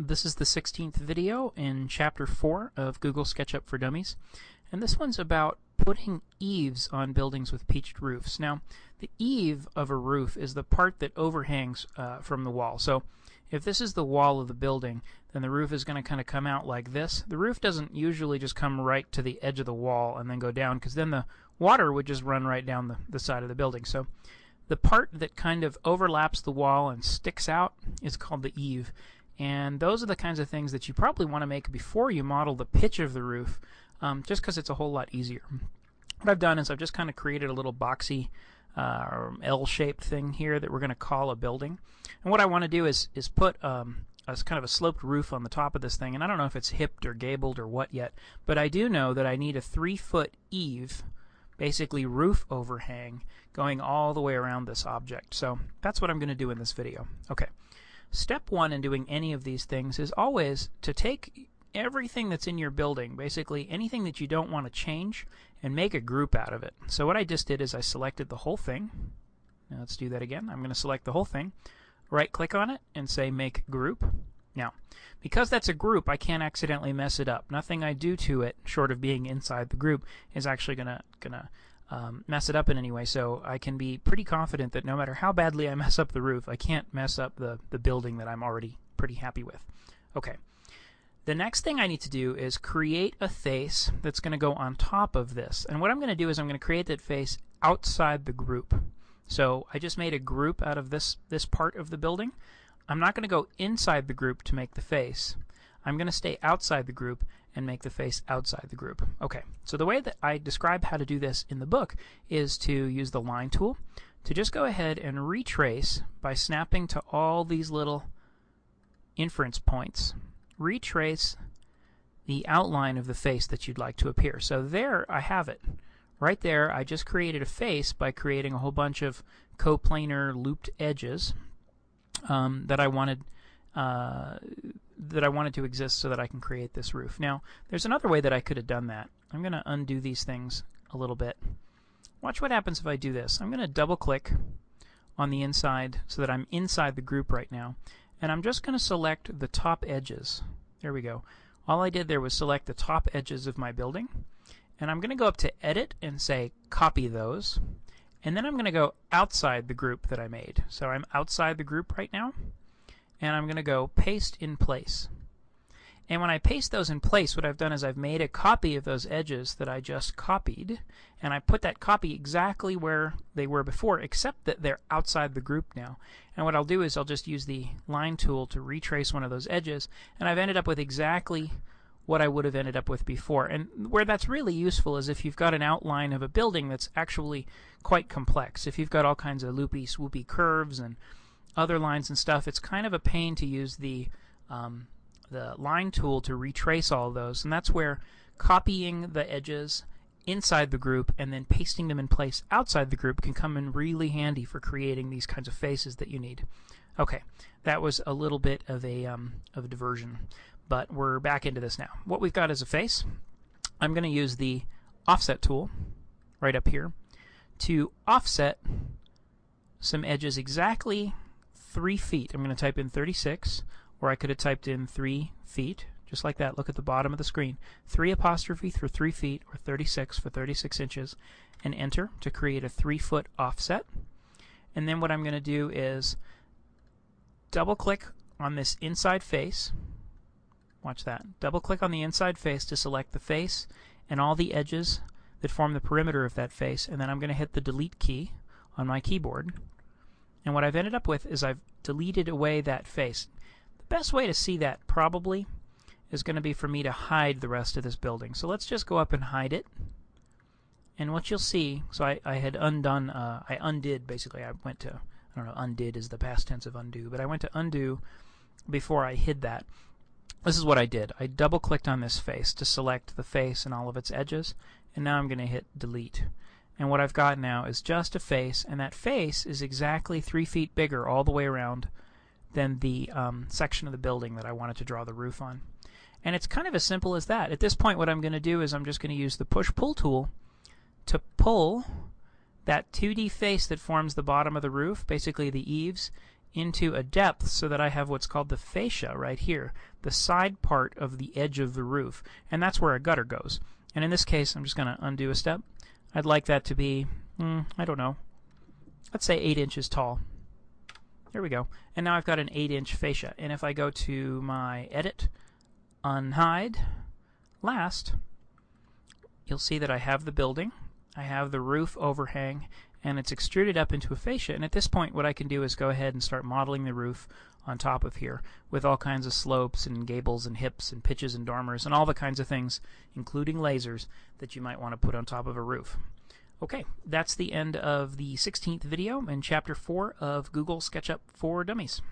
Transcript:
This is the 16th video in Chapter 4 of Google SketchUp for Dummies, and this one's about putting eaves on buildings with peaked roofs. Now, the eave of a roof is the part that overhangs from the wall. So if this is the wall of the building, then the roof is going to kind of come out like this. The roof doesn't usually just come right to the edge of the wall and then go down, because then the water would just run right down the side of the building. So the part that kind of overlaps the wall and sticks out is called the eave. And those are the kinds of things that you probably want to make before you model the pitch of the roof, just because it's a whole lot easier. What I've done is I've just kind of created a little boxy L-shaped thing here that we're going to call a building. And what I want to do is put a kind of a sloped roof on the top of this thing. And I don't know if it's hipped or gabled or what yet, but I do know that I need a 3-foot eave, basically roof overhang, going all the way around this object. So that's what I'm going to do in this video. Okay. Step one in doing any of these things is always to take everything that's in your building, basically anything that you don't want to change, and make a group out of it. So what I just did is I selected the whole thing. Now let's do that again. I'm going to select the whole thing, right click on it, and say make group. Now, because that's a group, I can't accidentally mess it up. Nothing I do to it, short of being inside the group, is actually gonna mess it up in any way. So I can be pretty confident that no matter how badly I mess up the roof, I can't mess up the building that I'm already pretty happy with. Okay. The next thing I need to do is create a face that's going to go on top of this. And what I'm going to do is I'm going to create that face outside the group. So I just made a group out of this part of the building. I'm not going to go inside the group to make the face. I'm going to stay outside the group and make the face outside the group. Okay, so the way that I describe how to do this in the book is to use the line tool to just go ahead and retrace by snapping to all these little inference points. Retrace the outline of the face that you'd like to appear. So there I have it. Right there I just created a face by creating a whole bunch of coplanar looped edges that I wanted to exist so that I can create this roof. Now, there's another way that I could have done that. I'm going to undo these things a little bit. Watch what happens if I do this. I'm going to double click on the inside so that I'm inside the group right now, and I'm just going to select the top edges. There we go. All I did there was select the top edges of my building, and I'm going to go up to Edit and say copy those, and then I'm going to go outside the group that I made. So I'm outside the group right now, and I'm going to go paste in place. And when I paste those in place, what I've done is I've made a copy of those edges that I just copied, and I put that copy exactly where they were before, except that they're outside the group now. And what I'll do is I'll just use the line tool to retrace one of those edges, and I've ended up with exactly what I would have ended up with before. And where that's really useful is if you've got an outline of a building that's actually quite complex. If you've got all kinds of loopy, swoopy curves and other lines and stuff, it's kind of a pain to use the line tool to retrace all of those, and that's where copying the edges inside the group and then pasting them in place outside the group can come in really handy for creating these kinds of faces that you need. Okay, that was a little bit of a diversion, but we're back into this now. What we've got is a face. I'm going to use the offset tool right up here to offset some edges exactly 3 feet. I'm going to type in 36, or I could have typed in 3 feet, just like that. Look at the bottom of the screen. 3 apostrophe for 3 feet, or 36 for 36 inches, and enter to create a 3-foot offset. And then what I'm going to do is double click on this inside face. Watch that. Double click on the inside face to select the face and all the edges that form the perimeter of that face, and then I'm going to hit the delete key on my keyboard. And what I've ended up with is I've deleted away that face. The best way to see that probably is going to be for me to hide the rest of this building. So let's just go up and hide it. And what you'll see, so I had undone, I undid basically. I went to, I don't know, undid is the past tense of undo, but I went to undo before I hid that. This is what I did. I double clicked on this face to select the face and all of its edges, and now I'm going to hit delete. And what I've got now is just a face, and that face is exactly 3 feet bigger all the way around than the section of the building that I wanted to draw the roof on. And it's kind of as simple as that. At this point, what I'm going to do is I'm just going to use the push-pull tool to pull that 2D face that forms the bottom of the roof, basically the eaves, into a depth so that I have what's called the fascia right here, the side part of the edge of the roof, and that's where a gutter goes. And in this case, I'm just going to undo a step. I'd like that to be, I don't know, let's say 8 inches tall. There we go. And now I've got an 8-inch fascia. And if I go to my Edit, Unhide, Last, you'll see that I have the building, I have the roof overhang, and it's extruded up into a fascia. And at this point, what I can do is go ahead and start modeling the roof on top of here with all kinds of slopes and gables and hips and pitches and dormers and all the kinds of things, including lasers, that you might want to put on top of a roof. Okay, that's the end of the 16th video in Chapter 4 of Google SketchUp for Dummies.